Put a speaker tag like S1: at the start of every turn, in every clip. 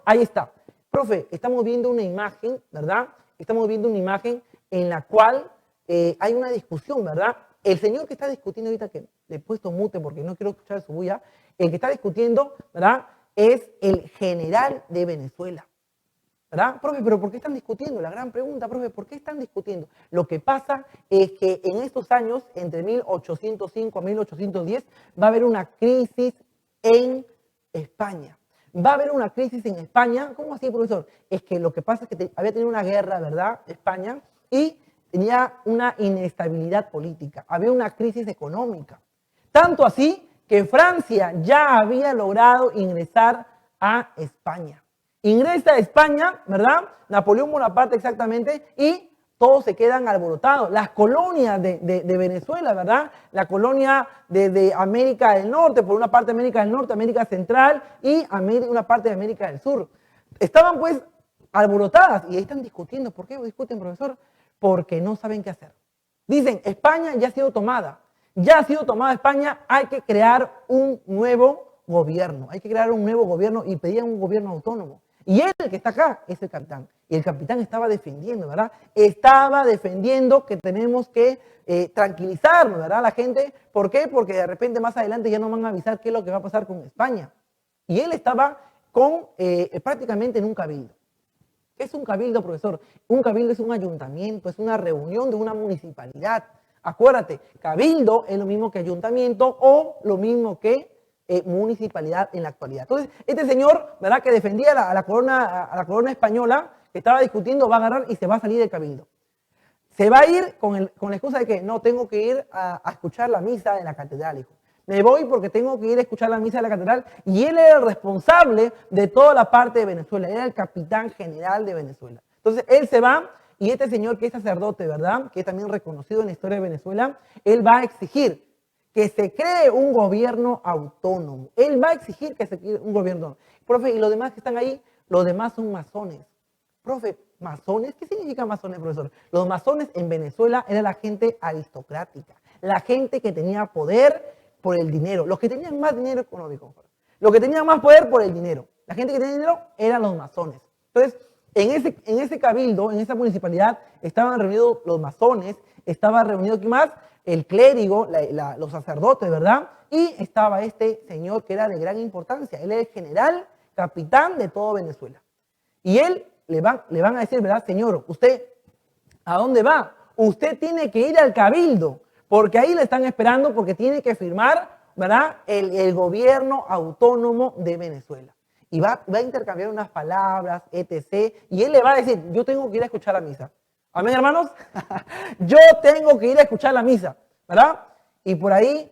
S1: ahí está. Profe, estamos viendo una imagen, ¿verdad? Estamos viendo una imagen en la cual hay una discusión, ¿verdad? El señor que está discutiendo ahorita, que le he puesto mute porque no quiero escuchar su bulla, el que está discutiendo, ¿verdad? Es el general de Venezuela. ¿Verdad? Profe, ¿pero por qué están discutiendo? La gran pregunta, profe, ¿por qué están discutiendo? Lo que pasa es que en estos años, entre 1805 a 1810, va a haber una crisis en España. Va a haber una crisis en España. ¿Cómo así, profesor? Es que lo que pasa es que había tenido una guerra, ¿verdad? España, y tenía una inestabilidad política. Había una crisis económica. Tanto así que Francia ya había logrado ingresar a España. Ingresa a España, ¿verdad? Napoleón Bonaparte exactamente, y todos se quedan alborotados. Las colonias de Venezuela, ¿verdad? La colonia de América del Norte, por una parte América del Norte, América Central y una parte de América del Sur. Estaban pues alborotadas y ahí están discutiendo. ¿Por qué discuten, profesor? Porque no saben qué hacer. Dicen, España ya ha sido tomada. Ya ha sido tomada España, hay que crear un nuevo gobierno. Hay que crear un nuevo gobierno y pedían un gobierno autónomo. Y él, el que está acá, es el capitán. Y el capitán estaba defendiendo, ¿verdad? Estaba defendiendo que tenemos que tranquilizarnos, ¿verdad? La gente, ¿por qué? Porque de repente más adelante ya nos van a avisar qué es lo que va a pasar con España. Y él estaba prácticamente en un cabildo. ¿Qué es un cabildo, profesor? Un cabildo es un ayuntamiento, es una reunión de una municipalidad. Acuérdate, cabildo es lo mismo que ayuntamiento o lo mismo que municipalidad en la actualidad. Entonces, este señor, ¿verdad?, que defendía a la corona española, que estaba discutiendo, va a agarrar y se va a salir del cabildo. Se va a ir con la excusa de que no, tengo que ir a escuchar la misa en la catedral, hijo. Me voy porque tengo que ir a escuchar la misa de la catedral. Y él era el responsable de toda la parte de Venezuela. Era el capitán general de Venezuela. Entonces, él se va y este señor que es sacerdote, ¿verdad?, que es también reconocido en la historia de Venezuela, él va a exigir que se cree un gobierno autónomo. Él va a exigir que se cree un gobierno autónomo. Profe, ¿y los demás que están ahí? Los demás son masones. Profe, ¿masones? ¿Qué significa masones, profesor? Los masones en Venezuela era la gente aristocrática, la gente que tenía poder por el dinero, los que tenían más dinero económico, los que tenían más poder por el dinero. La gente que tenía dinero eran los masones. Entonces, en ese cabildo, en esa municipalidad, estaban reunidos los masones, estaba reunido, ¿qué más? El clérigo, los sacerdotes, ¿verdad? Y estaba este señor que era de gran importancia. Él era el general capitán de todo Venezuela. Y él le van a decir, ¿verdad? Señor, ¿usted a dónde va? Usted tiene que ir al cabildo, porque ahí le están esperando porque tiene que firmar, ¿verdad?, el gobierno autónomo de Venezuela. Y va a intercambiar unas palabras, etc. Y él le va a decir, yo tengo que ir a escuchar la misa. Amén, hermanos. Yo tengo que ir a escuchar la misa, ¿verdad? Y por ahí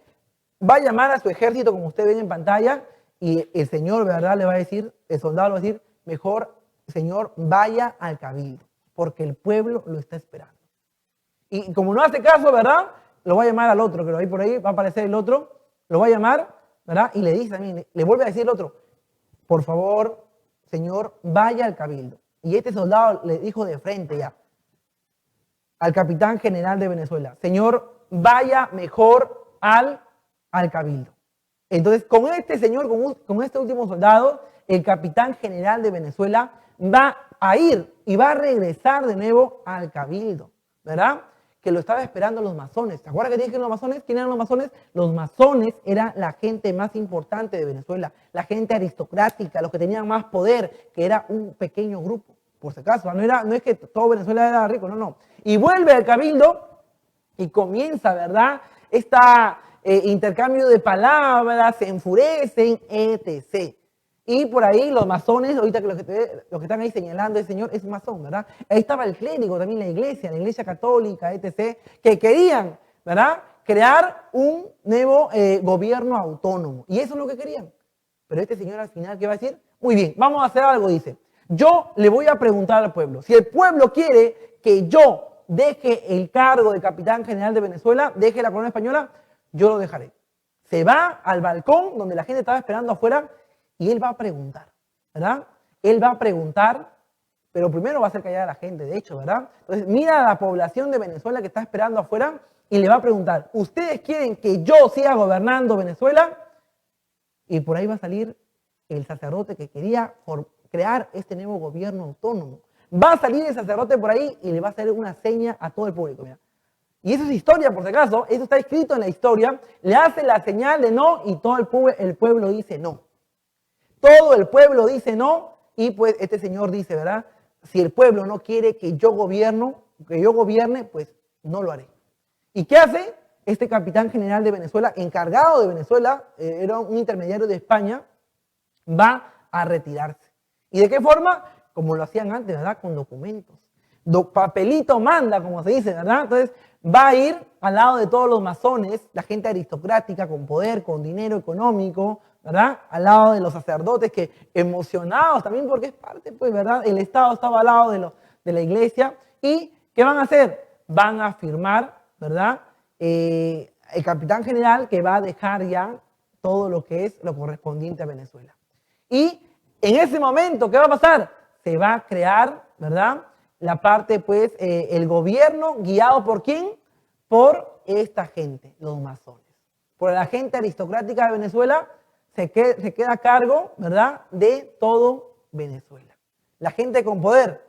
S1: va a llamar a su ejército, como usted ve en pantalla, y el señor, ¿verdad?, le va a decir, el soldado le va a decir, mejor, señor, vaya al cabildo, porque el pueblo lo está esperando. Y como no hace caso, ¿verdad?, lo va a llamar al otro, que lo hay por ahí, va a aparecer el otro, lo va a llamar, ¿verdad? Y le dice también, le vuelve a decir el otro, por favor, señor, vaya al cabildo. Y este soldado le dijo de frente ya al capitán general de Venezuela, señor, vaya mejor al cabildo. Entonces, con este señor, con este último soldado, el capitán general de Venezuela va a ir y va a regresar de nuevo al cabildo, ¿verdad?, que lo estaba esperando los masones. ¿Te acuerdas que dije los masones? ¿Quién eran los masones? Los masones eran la gente más importante de Venezuela, la gente aristocrática, los que tenían más poder, que era un pequeño grupo, por si acaso. No es que todo Venezuela era rico, no. Y vuelve al cabildo y comienza, ¿verdad?, intercambio de palabras, se enfurecen, etc. Y por ahí los masones, ahorita que los que están ahí señalando el señor es masón, ¿verdad? Ahí estaba el clérigo, también la iglesia católica, etc., que querían, ¿verdad?, crear un nuevo gobierno autónomo. Y eso es lo que querían. Pero este señor al final, ¿qué va a decir? Muy bien, vamos a hacer algo, dice. Yo le voy a preguntar al pueblo. Si el pueblo quiere que yo deje el cargo de capitán general de Venezuela, deje la corona española, yo lo dejaré. Se va al balcón donde la gente estaba esperando afuera y él va a preguntar, ¿verdad? Él va a preguntar, pero primero va a hacer callar a la gente, de hecho, ¿verdad? Entonces mira a la población de Venezuela que está esperando afuera y le va a preguntar, ¿ustedes quieren que yo siga gobernando Venezuela? Y por ahí va a salir el sacerdote que quería crear este nuevo gobierno autónomo. Va a salir el sacerdote por ahí y le va a hacer una seña a todo el público. Mira. Y eso es historia, por si acaso, eso está escrito en la historia. Le hace la señal de no y todo el pueblo dice no. Todo el pueblo dice no y pues este señor dice, ¿verdad? Si el pueblo no quiere que yo gobierne, pues no lo haré. ¿Y qué hace? Este capitán general de Venezuela, encargado de Venezuela, era un intermediario de España, va a retirarse. ¿Y de qué forma? Como lo hacían antes, ¿verdad? Con documentos. Papelito manda, como se dice, ¿verdad? Entonces va a ir al lado de todos los masones, la gente aristocrática con poder, con dinero económico, ¿verdad? Al lado de los sacerdotes que emocionados también porque es parte, pues, ¿verdad? El Estado estaba al lado de la iglesia. ¿Y qué van a hacer? Van a firmar, ¿verdad? El capitán general que va a dejar ya todo lo que es lo correspondiente a Venezuela. Y en ese momento, ¿qué va a pasar? Se va a crear, ¿verdad? La parte, pues, el gobierno guiado ¿por quién? Por esta gente, los masones. Por la gente aristocrática de Venezuela se queda a cargo, ¿verdad? De todo Venezuela. La gente con poder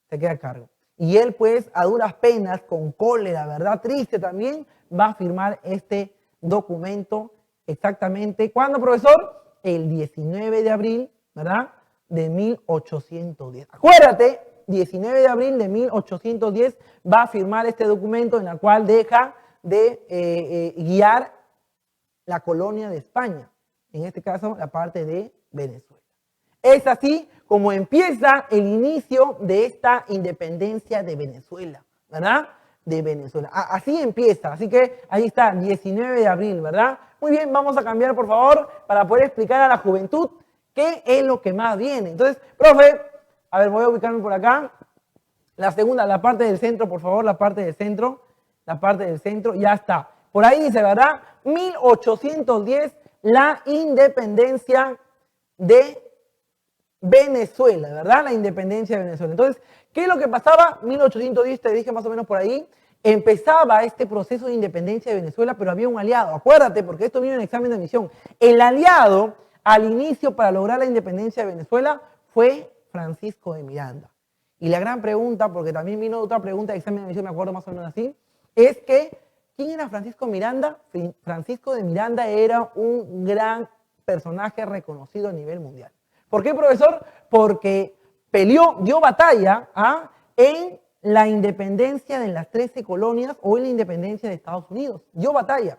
S1: se queda a cargo. Y él, pues, a duras penas, con cólera, ¿verdad? Triste también, va a firmar este documento exactamente. ¿Cuándo, profesor? El 19 de abril, ¿verdad? De 1810. Acuérdate, 19 de abril de 1810 va a firmar este documento en el cual deja de guiar la colonia de España. En este caso, la parte de Venezuela. Es así como empieza el inicio de esta independencia de Venezuela, ¿verdad? De Venezuela. Así empieza. Así que ahí está, 19 de abril, ¿verdad? Muy bien, vamos a cambiar, por favor, para poder explicar a la juventud qué es lo que más viene. Entonces, profe, a ver, voy a ubicarme por acá. La segunda, la parte del centro, por favor, la parte del centro. La parte del centro, ya está. Por ahí dice, ¿verdad? 1810, la independencia de Venezuela, ¿verdad? La independencia de Venezuela. Entonces, ¿qué es lo que pasaba? 1810, te dije más o menos por ahí, empezaba este proceso de independencia de Venezuela, pero había un aliado. Acuérdate, porque esto vino en el examen de admisión. El aliado al inicio para lograr la independencia de Venezuela fue Francisco de Miranda. Y la gran pregunta, porque también vino otra pregunta de examen de admisión, me acuerdo más o menos así, es que, ¿quién era Francisco Miranda? Francisco de Miranda era un gran personaje reconocido a nivel mundial. ¿Por qué, profesor? Porque dio batalla en la independencia de las 13 colonias o en la independencia de Estados Unidos. Dio batalla.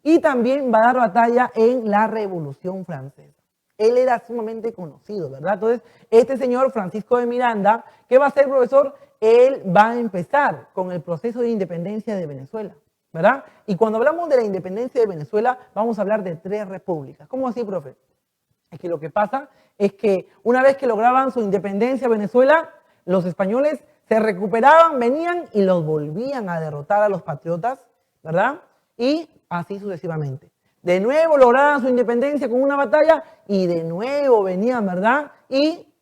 S1: Y también va a dar batalla en la Revolución Francesa. Él era sumamente conocido, ¿verdad? Entonces, este señor Francisco de Miranda, ¿qué va a hacer, profesor? Él va a empezar con el proceso de independencia de Venezuela, ¿verdad? Y cuando hablamos de la independencia de Venezuela, vamos a hablar de 3 repúblicas. ¿Cómo así, profe? Es que lo que pasa es que una vez que lograban su independencia Venezuela, los españoles se recuperaban, venían y los volvían a derrotar a los patriotas, ¿verdad? Y así sucesivamente. De nuevo lograban su independencia con una batalla y de nuevo venían, ¿verdad? Y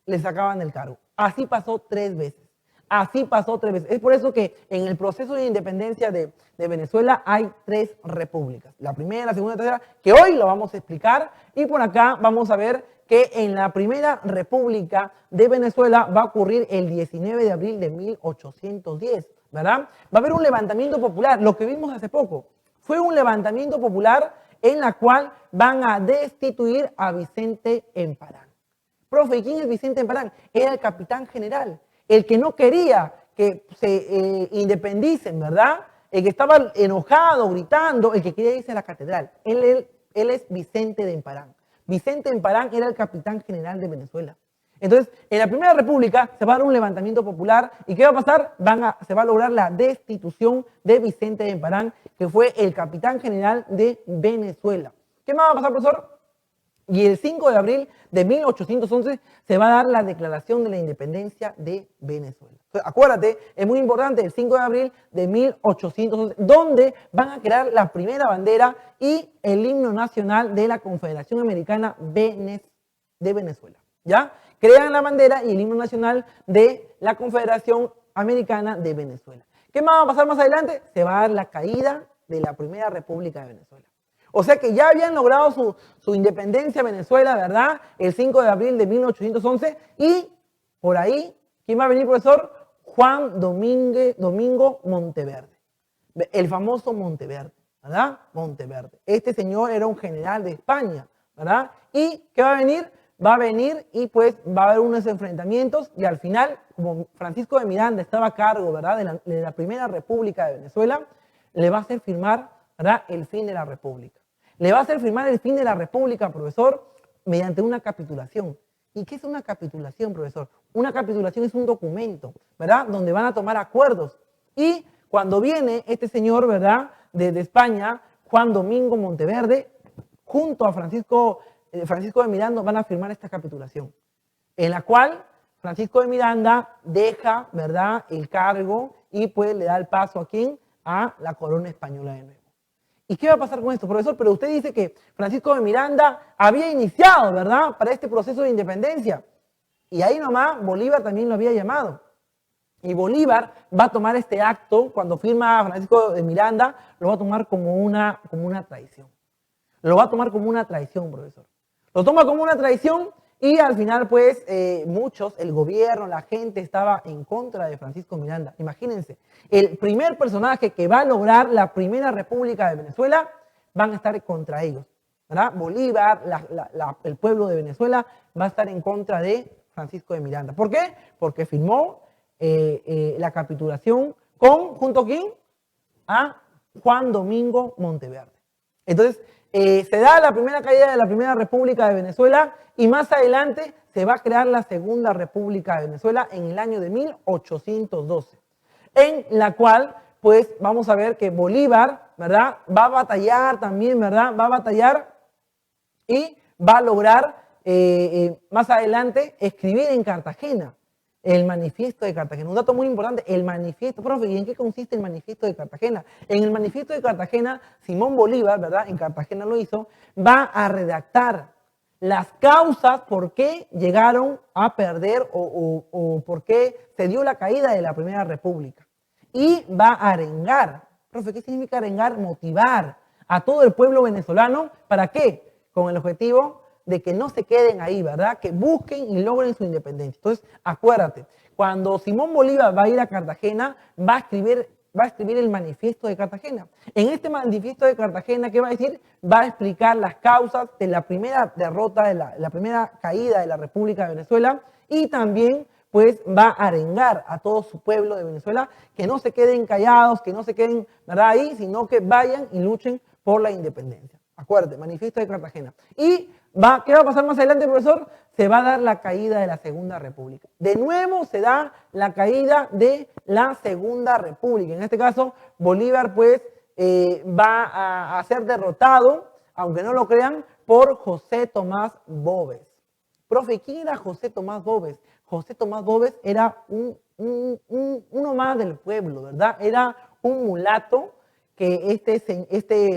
S1: les sacaban el cargo. Así pasó 3 veces. Así pasó 3 veces. Es por eso que en el proceso de independencia de Venezuela hay 3 repúblicas. La primera, la segunda, la tercera, que hoy lo vamos a explicar. Y por acá vamos a ver que en la primera república de Venezuela va a ocurrir el 19 de abril de 1810, ¿verdad? Va a haber un levantamiento popular, lo que vimos hace poco. Fue un levantamiento popular en la cual van a destituir a Vicente Emparán. Profe, ¿y quién es Vicente Emparán? Era el capitán general, el que no quería que se independicen, ¿verdad? El que estaba enojado, gritando, el que quería irse a la catedral. Él es Vicente de Emparán. Vicente Emparán era el capitán general de Venezuela. Entonces, en la Primera República se va a dar un levantamiento popular. ¿Y qué va a pasar? Se va a lograr la destitución de Vicente de Emparán, que fue el capitán general de Venezuela. ¿Qué más va a pasar, profesor? Y el 5 de abril de 1811 se va a dar la declaración de la independencia de Venezuela. Entonces, acuérdate, es muy importante, el 5 de abril de 1811, donde van a crear la primera bandera y el himno nacional de la Confederación Americana de Venezuela. ¿Ya? Crean la bandera y el himno nacional de la Confederación Americana de Venezuela. ¿Qué más va a pasar más adelante? Se va a dar la caída de la Primera República de Venezuela. O sea que ya habían logrado su independencia Venezuela, ¿verdad? El 5 de abril de 1811 y por ahí, ¿quién va a venir, profesor? Juan Domingo Monteverde, el famoso Monteverde, ¿verdad? Monteverde. Este señor era un general de España, ¿verdad? ¿Y qué va a venir? Va a venir y pues va a haber unos enfrentamientos y al final, como Francisco de Miranda estaba a cargo, ¿verdad? De la Primera República de Venezuela, le va a hacer firmar, ¿verdad? El fin de la República. Le va a hacer firmar el fin de la República, profesor, mediante una capitulación. ¿Y qué es una capitulación, profesor? Una capitulación es un documento, ¿verdad? Donde van a tomar acuerdos. Y cuando viene este señor, ¿verdad? De España, Juan Domingo Monteverde, junto a Francisco de Miranda van a firmar esta capitulación, en la cual Francisco de Miranda deja, ¿verdad?, el cargo y pues le da el paso a ¿quién? A la corona española de nuevo. ¿Y qué va a pasar con esto, profesor? Pero usted dice que Francisco de Miranda había iniciado, ¿verdad?, para este proceso de independencia. Y ahí nomás Bolívar también lo había llamado. Y Bolívar va a tomar este acto, cuando firma a Francisco de Miranda, lo va a tomar como una traición. Lo va a tomar como una traición, profesor. Lo toma como una traición y al final, pues, muchos, el gobierno, la gente estaba en contra de Francisco Miranda. Imagínense, el primer personaje que va a lograr la Primera República de Venezuela van a estar contra ellos, ¿verdad? Bolívar, el pueblo de Venezuela va a estar en contra de Francisco de Miranda. ¿Por qué? Porque firmó la capitulación ¿junto a quién? A Juan Domingo Monteverde. Entonces, se da la primera caída de la Primera República de Venezuela y más adelante se va a crear la Segunda República de Venezuela en el año de 1812, en la cual, pues, vamos a ver que Bolívar, ¿verdad?, va a batallar también, ¿verdad?, va a batallar y va a lograr más adelante escribir en Cartagena el manifiesto de Cartagena. Un dato muy importante, el manifiesto, profe, ¿y en qué consiste el manifiesto de Cartagena? En el manifiesto de Cartagena, Simón Bolívar, ¿verdad? En Cartagena lo hizo, va a redactar las causas por qué llegaron a perder o por qué se dio la caída de la Primera República. Y va a arengar, profe, ¿qué significa arengar? Motivar a todo el pueblo venezolano, ¿para qué? Con el objetivo de que no se queden ahí, ¿verdad? Que busquen y logren su independencia. Entonces, acuérdate, cuando Simón Bolívar va a ir a Cartagena, va a escribir el manifiesto de Cartagena. En este manifiesto de Cartagena, ¿qué va a decir? Va a explicar las causas de la primera derrota, de la primera caída de la República de Venezuela y también, pues, va a arengar a todo su pueblo de Venezuela que no se queden callados, que no se queden, ¿verdad?, ahí, sino que vayan y luchen por la independencia. Acuérdate, manifiesto de Cartagena. Y ¿qué va a pasar más adelante, profesor? Se va a dar la caída de la Segunda República. De nuevo se da la caída de la Segunda República. En este caso, Bolívar, pues, va a ser derrotado, aunque no lo crean, por José Tomás Boves. Profe, ¿quién era José Tomás Boves? José Tomás Boves era uno más del pueblo, ¿verdad? Era un mulato que este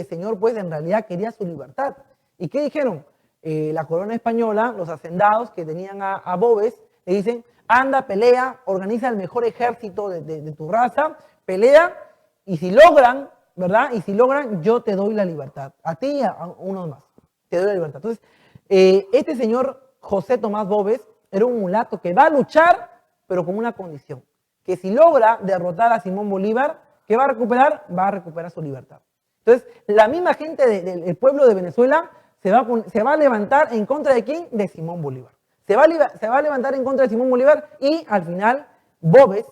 S1: señor, pues, en realidad quería su libertad. ¿Y qué dijeron? La corona española, los hacendados que tenían a Boves, le dicen, anda, pelea, organiza el mejor ejército de tu raza, pelea, y si logran, ¿verdad? Y si logran, yo te doy la libertad. A ti y a unos más, te doy la libertad. Entonces, este señor José Tomás Boves era un mulato que va a luchar, pero con una condición, que si logra derrotar a Simón Bolívar, ¿qué va a recuperar? Va a recuperar su libertad. Entonces, la misma gente del pueblo de Venezuela se va a levantar en contra de ¿quién? De Simón Bolívar. Se va a levantar en contra de Simón Bolívar y al final Boves,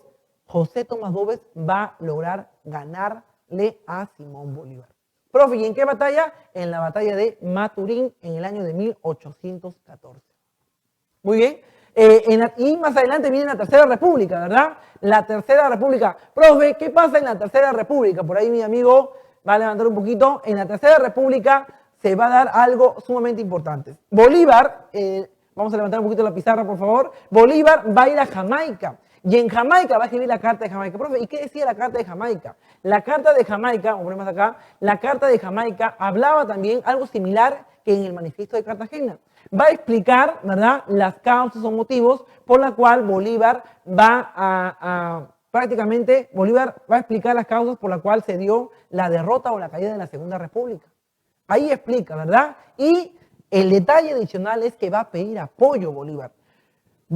S1: José Tomás Boves, va a lograr ganarle a Simón Bolívar. Profe, ¿y en qué batalla? En la batalla de Maturín en el año de 1814. Muy bien. Y más adelante viene la Tercera República, ¿verdad? La Tercera República. Profe, ¿qué pasa en la Tercera República? Por ahí mi amigo va a levantar un poquito. En la Tercera República se va a dar algo sumamente importante. Bolívar, vamos a levantar un poquito la pizarra, por favor. Bolívar va a ir a Jamaica. Y en Jamaica va a escribir la Carta de Jamaica. Profe, ¿y qué decía la Carta de Jamaica? La Carta de Jamaica, como ponemos acá, la Carta de Jamaica hablaba también algo similar que en el Manifiesto de Cartagena. Va a explicar, ¿verdad?, las causas o motivos por la cual Bolívar Bolívar va a explicar las causas por las cuales se dio la derrota o la caída de la Segunda República. Ahí explica, ¿verdad? Y el detalle adicional es que va a pedir apoyo Bolívar.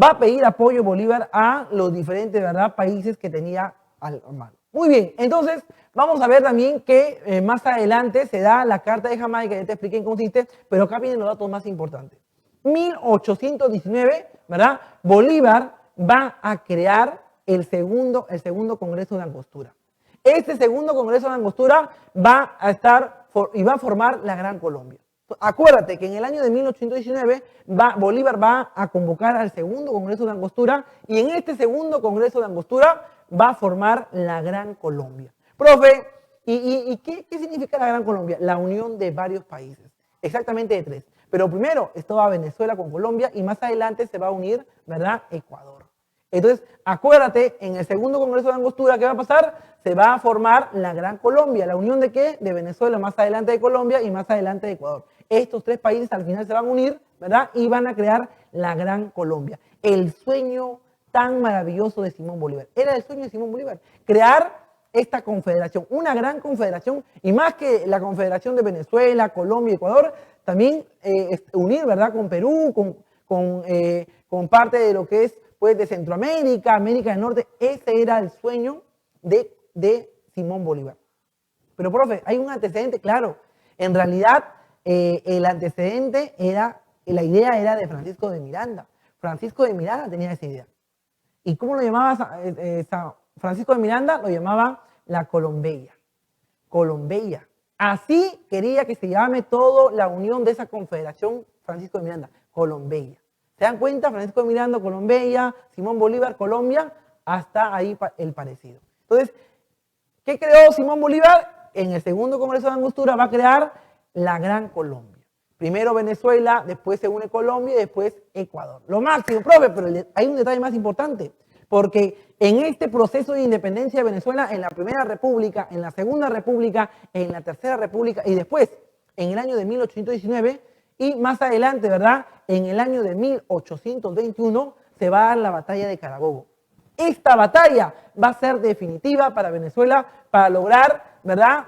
S1: Va a pedir apoyo Bolívar a los diferentes, ¿verdad?, países que tenía al mano. Muy bien, entonces vamos a ver también que más adelante se da la Carta de Jamaica, ya te expliqué en qué consiste, pero acá vienen los datos más importantes. 1819, ¿verdad? Bolívar va a crear el segundo Congreso de Angostura. Este segundo Congreso de Angostura va a estar y va a formar la Gran Colombia. Acuérdate que en el año de 1819 Bolívar va a convocar al segundo Congreso de Angostura y en este segundo Congreso de Angostura va a formar la Gran Colombia. Profe, ¿y qué significa la Gran Colombia? La unión de varios países, exactamente de 3. Pero primero estaba Venezuela con Colombia y más adelante se va a unir, ¿verdad?, Ecuador. Entonces, acuérdate, en el segundo Congreso de Angostura, ¿qué va a pasar? Se va a formar la Gran Colombia. ¿La unión de qué? De Venezuela, más adelante de Colombia y más adelante de Ecuador. Estos 3 países al final se van a unir, ¿verdad? Y van a crear la Gran Colombia. El sueño tan maravilloso de Simón Bolívar. Era el sueño de Simón Bolívar. Crear esta confederación, una gran confederación, y más que la confederación de Venezuela, Colombia y Ecuador, también unir, ¿verdad?, con Perú, con parte de lo que es, pues, de Centroamérica, América del Norte. Ese era el sueño de Simón Bolívar. Pero, profe, hay un antecedente, claro. En realidad, el antecedente la idea era de Francisco de Miranda. Francisco de Miranda tenía esa idea. ¿Y cómo lo llamaba Francisco de Miranda? Lo llamaba la Colombeya. Colombeya. Así quería que se llame toda la unión de esa confederación Francisco de Miranda. Colombeya. ¿Se dan cuenta? Francisco de Miranda, Colombeya, Simón Bolívar, Colombia, hasta ahí el parecido. Entonces, ¿qué creó Simón Bolívar? En el segundo Congreso de Angostura va a crear la Gran Colombia. Primero Venezuela, después se une Colombia y después Ecuador. Lo máximo, profe, pero hay un detalle más importante. Porque en este proceso de independencia de Venezuela, en la Primera República, en la Segunda República, en la Tercera República y después, en el año de 1819 y más adelante, ¿verdad?, en el año de 1821 se va a dar la batalla de Carabobo. Esta batalla va a ser definitiva para Venezuela para lograr, ¿verdad?,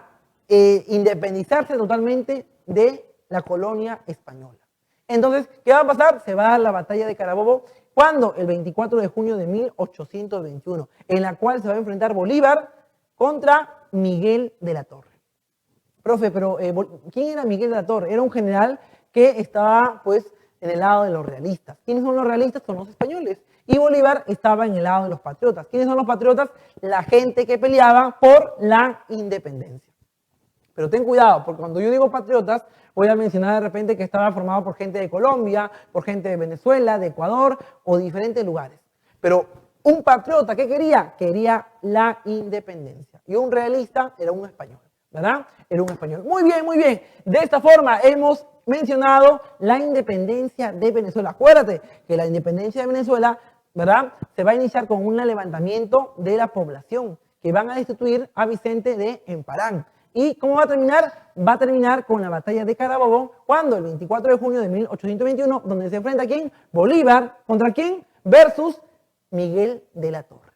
S1: independizarse totalmente de la colonia española. Entonces, ¿qué va a pasar? Se va a dar la batalla de Carabobo. ¿Cuándo? El 24 de junio de 1821, en la cual se va a enfrentar Bolívar contra Miguel de la Torre. Profe, pero ¿quién era Miguel de la Torre? Era un general que estaba, pues, en el lado de los realistas. ¿Quiénes son los realistas? Son los españoles. Y Bolívar estaba en el lado de los patriotas. ¿Quiénes son los patriotas? La gente que peleaba por la independencia. Pero ten cuidado, porque cuando yo digo patriotas, voy a mencionar de repente que estaba formado por gente de Colombia, por gente de Venezuela, de Ecuador o diferentes lugares. Pero un patriota, ¿qué quería? Quería la independencia. Y un realista era un español, ¿verdad? Era un español. Muy bien, muy bien. De esta forma hemos mencionado la independencia de Venezuela. Acuérdate que la independencia de Venezuela, ¿verdad?, se va a iniciar con un levantamiento de la población que van a destituir a Vicente de Emparán. ¿Y cómo va a terminar? Va a terminar con la batalla de Carabobo, cuando el 24 de junio de 1821, donde se enfrenta ¿quién? Bolívar, ¿contra quién? Versus Miguel de la Torre.